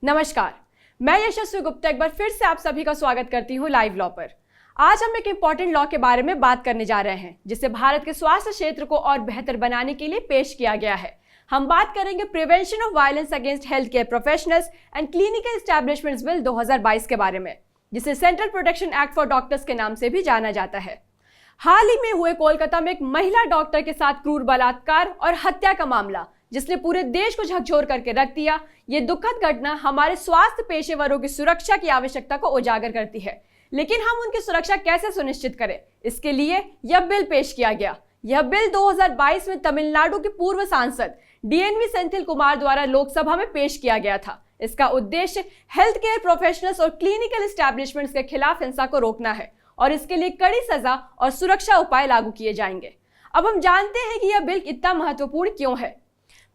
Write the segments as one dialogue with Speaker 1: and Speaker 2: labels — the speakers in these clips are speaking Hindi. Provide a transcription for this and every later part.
Speaker 1: नमस्कार, मैं यशस्वी गुप्ता एक बार फिर से आप सभी का स्वागत करती हूँ लाइव लॉ पर। आज हम एक इम्पॉर्टेंट लॉ के बारे में बात करने जा रहे हैं जिसे भारत के स्वास्थ्य क्षेत्र को और बेहतर बनाने के लिए पेश किया गया है। हम बात करेंगे prevention of violence against health care professionals and clinical establishments bill 2022 के बारे में, जिसे central protection act for doctors के नाम से भी जाना जाता है। हाल ही में हुए कोलकाता में एक महिला डॉक्टर के साथ क्रूर बलात्कार और हत्या का मामला जिसने पूरे देश को झकझोर करके रख दिया, ये दुखद घटना हमारे स्वास्थ्य पेशेवरों की सुरक्षा की आवश्यकता को उजागर करती है। लेकिन हम उनकी सुरक्षा कैसे सुनिश्चित करें, इसके लिए यह बिल पेश किया गया। यह बिल 2022 में तमिलनाडु के पूर्व सांसद DNV सेंथिल कुमार द्वारा लोकसभा में पेश किया गया था। इसका उद्देश्य हेल्थ केयर प्रोफेशनल्स और क्लिनिकल एस्टैब्लिशमेंट्स के खिलाफ हिंसा को रोकना है और इसके लिए कड़ी सजा और सुरक्षा उपाय लागू किए जाएंगे। अब हम जानते हैं कि यह बिल इतना महत्वपूर्ण क्यों है।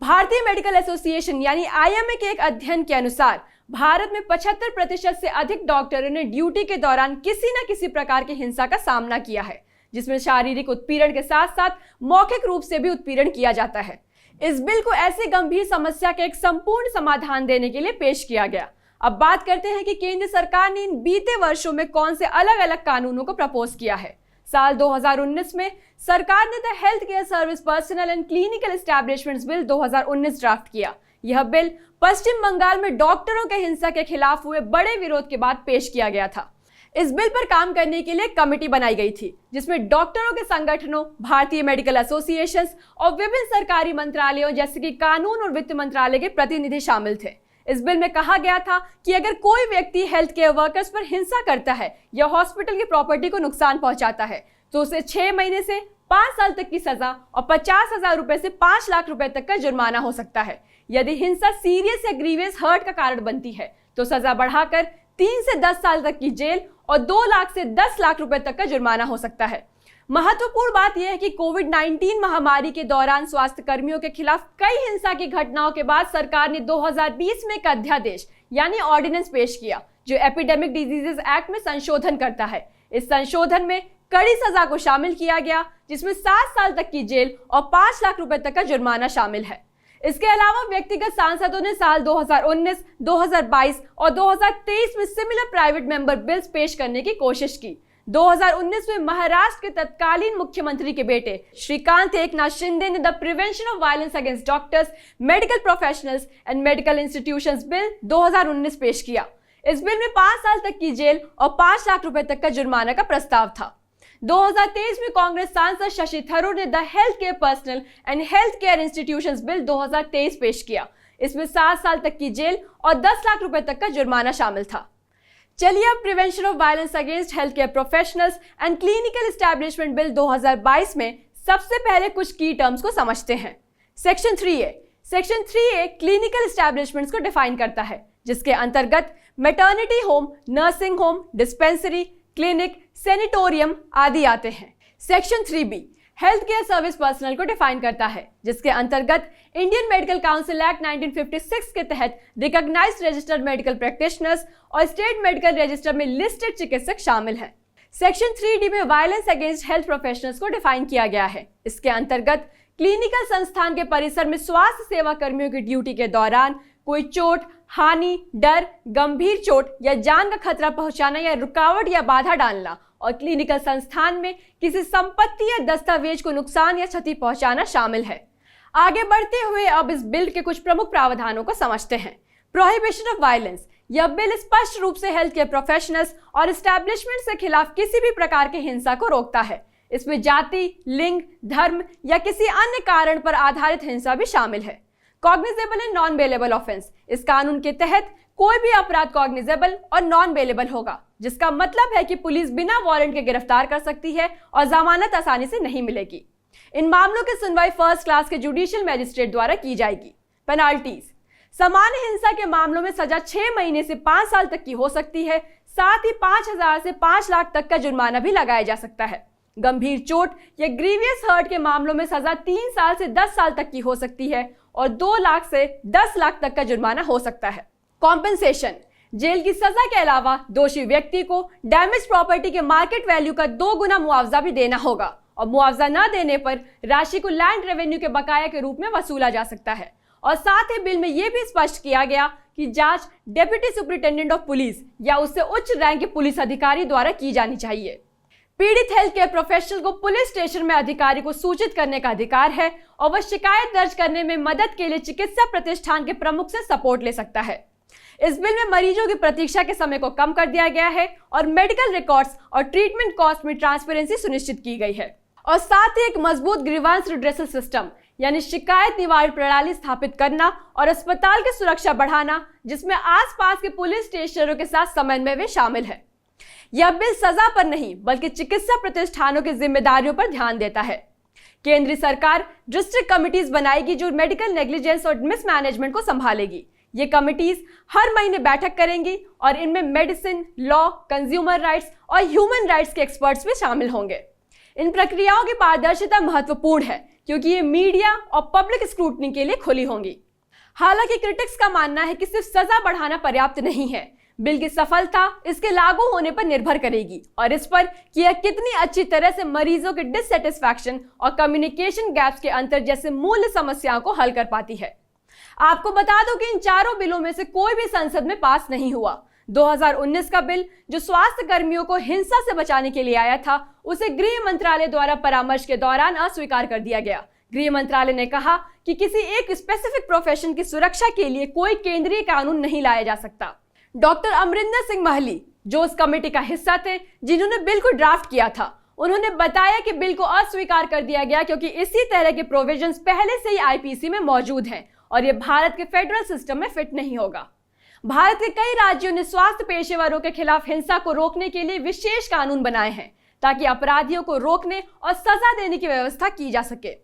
Speaker 1: भारतीय मेडिकल एसोसिएशन यानी IMA के एक अध्ययन के अनुसार भारत में 75% से अधिक डॉक्टरों ने ड्यूटी के दौरान किसी न किसी प्रकार की हिंसा का सामना किया है, जिसमें शारीरिक उत्पीड़न के साथ साथ मौखिक रूप से भी उत्पीड़न किया जाता है। इस बिल को ऐसी गंभीर समस्या के एक संपूर्ण समाधान देने के लिए पेश किया गया। अब बात करते हैं कि केंद्र सरकार ने इन बीते वर्षों में कौन से अलग अलग कानूनों को प्रपोज किया है। साल 2019 में सरकार ने the health care service personal and clinical establishments bill 2019 draft किया। यह बिल पश्चिम बंगाल में डॉक्टरों के हिंसा के खिलाफ हुए बड़े विरोध के बाद पेश किया गया था। इस बिल पर काम करने के लिए कमेटी बनाई गई थी जिसमें डॉक्टरों के संगठनों, भारतीय मेडिकल एसोसिएशन और विभिन्न सरकारी मंत्रालयों जैसे कि कानून और वित्त मंत्रालय के प्रतिनिधि शामिल थे। इस बिल में कहा गया था कि अगर कोई व्यक्ति हेल्थ केयर वर्कर्स पर हिंसा करता है या हॉस्पिटल की प्रॉपर्टी को नुकसान पहुंचाता है तो उसे 6 महीने से 5 साल तक की सजा और 50,000 रुपए से 5 लाख रुपए तक का जुर्माना हो सकता है। यदि हिंसा सीरियस या ग्रीवियस हर्ट का कारण बनती है तो सजा बढ़ाकर 3 से 10 साल तक की जेल और 2 लाख से 10 लाख रुपए तक का जुर्माना हो सकता है। महत्वपूर्ण बात यह है कि कोविड-19 महामारी के दौरान स्वास्थ्य कर्मियों के खिलाफ कई हिंसा की घटनाओं के बाद सरकार ने 2020 में एक अध्यादेश यानी ऑर्डिनेंस पेश किया जो एपिडेमिक डिजीजेस एक्ट में संशोधन करता है। इस संशोधन में कड़ी सजा को शामिल किया गया जिसमें 7 साल तक की जेल और 5 लाख रुपए तक का जुर्माना शामिल है। इसके अलावा व्यक्तिगत सांसदों ने साल 2019, 2022 और 2023 में सिमिलर प्राइवेट मेंबर बिल्स पेश करने की कोशिश की। 2019 में महाराष्ट्र के तत्कालीन मुख्यमंत्री के बेटे श्रीकांत एकनाथ शिंदे ने the prevention of violence against doctors, medical professionals and medical institutions bill 2019 पेश किया। इस बिल में 5 साल तक की जेल और 5 लाख रुपए तक का जुर्माना का प्रस्ताव था। 2023 में कांग्रेस सांसद शशि थरूर ने the health care personal and health care institutions bill 2023 पेश किया। इसमें 7 साल तक की जेल और 10 लाख रुपए तक का जुर्माना शामिल था। चलिए अब prevention of violence against health care professionals and clinical establishment bill 2022 में सबसे पहले कुछ की टर्म्स को समझते हैं। सेक्शन 3A क्लिनिकल एस्टैब्लिशमेंट्स को डिफाइन करता है जिसके अंतर्गत maternity home, nursing home, dispensary, clinic, sanatorium आदि आते हैं। Section 3B health care service personal को डिफाइन करता है जिसके अंतर्गत इंडियन मेडिकल काउंसिल एक्ट 1956 के तहत रिकॉग्नाइज्ड रजिस्टर्ड मेडिकल प्रैक्टिशनर्स और स्टेट मेडिकल रजिस्टर में लिस्टेड चिकित्सक शामिल हैं। सेक्शन 3D में वायलेंस अगेंस्ट हेल्थ प्रोफेशनल्स को डिफाइन किया गया है। इसके अंतर्गत क्लिनिकल संस्थान के परिसर में स्वास्थ्य सेवा कर्मियों की ड्यूटी के दौरान कोई चोट, हानि, डर, गंभीर चोट या जान का खतरा पहुंचाना या रुकावट या बाधा डालना और क्लिनिकल संस्थान में किसी संपत्ति या दस्तावेज को नुकसान या क्षति पहुंचाना शामिल है। आगे बढ़ते हुए अब इस बिल के कुछ प्रमुख प्रावधानों को समझते हैं। प्रोहिबिशन ऑफ वायलेंस, यह बिल स्पष्ट रूप से हेल्थ केयर प्रोफेशनल्स और एस्टैब्लिशमेंट के खिलाफ किसी भी प्रकार की हिंसा को रोकता है। इसमें जाति, लिंग, धर्म या किसी अन्य कारण पर आधारित हिंसा भी शामिल है। Cognizable and non bailable offence, इस कानून के तहत कोई भी अपराध कॉग्निजेबल और नॉन बेलेबल होगा, जिसका मतलब है कि पुलिस बिना वारंट के गिरफ्तार कर सकती है और जमानत आसानी से नहीं मिलेगी। इन मामलों की सुनवाई फर्स्ट क्लास के जुडिशियल मैजिस्ट्रेट द्वारा की जाएगी। पेनाल्टीज, सामान्य हिंसा के मामलों में सजा 6 महीने से 5 साल तक की हो सकती है। साथ ही 5,000 से 5 लाख तक का जुर्माना भी लगाया जा सकता है। गंभीर चोट या ग्रीवियस हर्ट के मामलों में सजा 3 साल से 10 साल तक की हो सकती है और 2 लाख से 10 लाख तक का जुर्माना हो सकता है। कॉम्पेंसेशन, जेल की सजा के अलावा दोषी व्यक्ति को डैमेज प्रॉपर्टी के मार्केट वैल्यू का 2 गुना मुआवजा भी देना होगा और मुआवजा न देने पर राशि को लैंड रेवेन्यू के बकाया के रूप में वसूला जा सकता है। और साथ ही बिल में यह भी स्पष्ट किया गया कि की जांच डेप्यूटी सुपरिटेंडेंट ऑफ पुलिस या उससे उच्च रैंक के पुलिस अधिकारी द्वारा की जानी चाहिए। पीड़ित हेल्थ केयर प्रोफेशनल को पुलिस स्टेशन में अधिकारी को सूचित करने का अधिकार है और वह शिकायत दर्ज करने में मदद के लिए चिकित्सा प्रतिष्ठान के प्रमुख से सपोर्ट ले सकता है। इस बिल में मरीजों की प्रतीक्षा के समय को कम कर दिया गया है और मेडिकल रिकॉर्ड्स और ट्रीटमेंट कॉस्ट में ट्रांसपेरेंसी सुनिश्चित की गई है और साथ ही एक मजबूत ग्रीवांस रिड्रेसल सिस्टम यानी शिकायत निवारण प्रणाली स्थापित करना और अस्पताल की सुरक्षा बढ़ाना जिसमें आसपास के पुलिस स्टेशनों के साथ समन्वय में शामिल है। यह बिल सजा पर नहीं बल्कि चिकित्सा प्रतिष्ठानों की जिम्मेदारियों पर ध्यान देता है। केंद्रीय सरकार डिस्ट्रिक्ट कमिटीज बनाएगी जो मेडिकल नेग्लिजेंस और मिसमैनेजमेंट को संभालेगी। ये कमिटीज हर महीने बैठक करेंगी और इनमें मेडिसिन, लॉ, कंज्यूमर राइट्स और ह्यूमन राइट्स के एक्सपर्ट्स भी शामिल होंगे। इन प्रक्रियाओं की पारदर्शिता महत्वपूर्ण है क्योंकि ये मीडिया और पब्लिक स्क्रूटनी के लिए खुली होंगी। हालांकि क्रिटिक्स का मानना है कि सिर्फ सजा बढ़ाना पर्याप्त नहीं है। बिल की सफलता इसके लागू होने पर निर्भर करेगी और इस पर कि यह कितनी अच्छी तरह से मरीजों के डिससेटिस्फैक्शन और कम्युनिकेशन गैप्स के अंतर जैसे मूल समस्याओं को हल कर पाती है। आपको बता दो कि इन चारों बिलों में से कोई भी संसद में पास नहीं हुआ। 2019 का बिल जो स्वास्थ्य कर्मियों को हिंसा से बचाने के लिए आया था, उसे गृह मंत्रालय द्वारा परामर्श के दौरान अस्वीकार कर दिया गया। गृह मंत्रालय ने कहा कि किसी एक स्पेसिफिक प्रोफेशन की सुरक्षा के लिए कोई केंद्रीय कानून नहीं लाया जा सकता। डॉक्टर अमरिंदर सिंह महली जो उस कमेटी का हिस्सा थे जिन्होंने बिल को ड्राफ्ट किया था, उन्होंने बताया कि बिल को अस्वीकार कर दिया गया क्योंकि इसी तरह के प्रोविजंस पहले से ही आईपीसी में मौजूद हैं और ये भारत के फेडरल सिस्टम में फिट नहीं होगा। भारत के कई राज्यों ने स्वास्थ्य पेशेवरों के खिलाफ हिंसा को रोकने के लिए विशेष कानून बनाए हैं ताकि अपराधियों को रोकने और सजा देने की व्यवस्था की जा सके।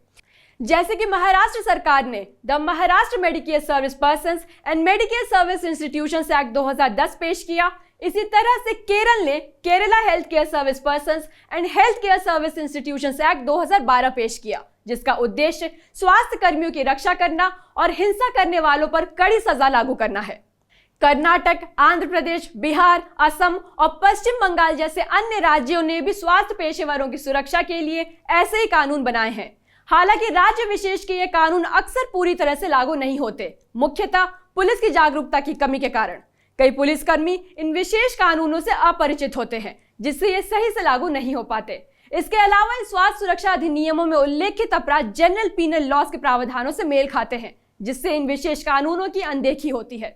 Speaker 1: जैसे कि महाराष्ट्र सरकार ने the Maharashtra Medicare service persons and Medicare service institutions act 2010 पेश किया, इसी तरह से केरल ने Kerala health care service persons and health care service institutions act 2012 पेश किया, जिसका उद्देश्य स्वास्थ्य कर्मियों की रक्षा करना और हिंसा करने वालों पर कड़ी सजा लागू करना है। कर्नाटक, आंध्र प्रदेश, बिहार, असम और पश्चिम बंगाल जैसे अन्य राज्यों ने भी स्वास्थ्य पेशेवरों की सुरक्षा के लिए ऐसे ही कानून बनाए हैं। हालांकि राज्य विशेष के ये कानून अक्सर पूरी तरह से लागू नहीं होते, मुख्यतः पुलिस की जागरूकता की कमी के कारण। कई पुलिसकर्मी इन विशेष कानूनों से अपरिचित होते हैं, जिससे ये सही से लागू नहीं हो पाते। इसके अलावा इन स्वास्थ्य सुरक्षा अधिनियमों में उल्लेखित अपराध जनरल पीनल लॉज के प्रावधानों से मेल खाते हैं, जिससे इन विशेष कानूनों की अनदेखी होती है।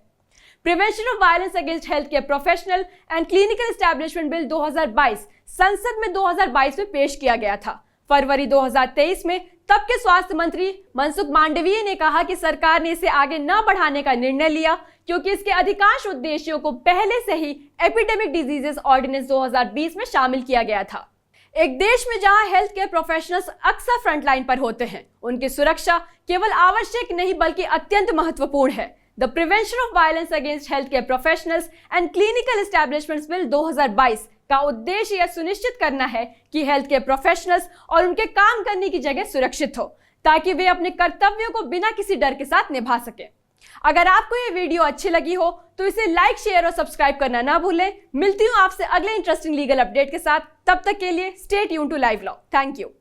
Speaker 1: Prevention of violence against health care professional and clinical establishment bill 2022 संसद में 2022 में पेश किया गया था। फरवरी 2023 में तब के स्वास्थ्य मंत्री मनसुख मांडवीय ने कहा कि सरकार ने इसे आगे न बढ़ाने का निर्णय लिया क्योंकि इसके अधिकांश उद्देश्यों को पहले से ही एपिडेमिक डिजीजेस ऑर्डिनेंस 2020 में शामिल किया गया था। एक देश में जहां हेल्थ केयर प्रोफेशनल्स अक्सर फ्रंटलाइन पर होते हैं, उनकी सुरक्षा केवल आवश्यक नहीं बल्कि अत्यंत महत्वपूर्ण है। The prevention of violence against health care professionals and clinical establishments bill 2022 का उद्देश्य यह सुनिश्चित करना है कि हेल्थ केयर प्रोफेशनल्स और उनके काम करने की जगह सुरक्षित हो ताकि वे अपने कर्तव्यों को बिना किसी डर के साथ निभा सके। अगर आपको ये वीडियो अच्छी लगी हो तो इसे लाइक, शेयर और सब्सक्राइब करना ना भूलें। मिलती हूँ आपसे अगले इंटरेस्टिंग लीगल अपडेट के साथ। तब तक के लिए stay tuned to live law. Thank you.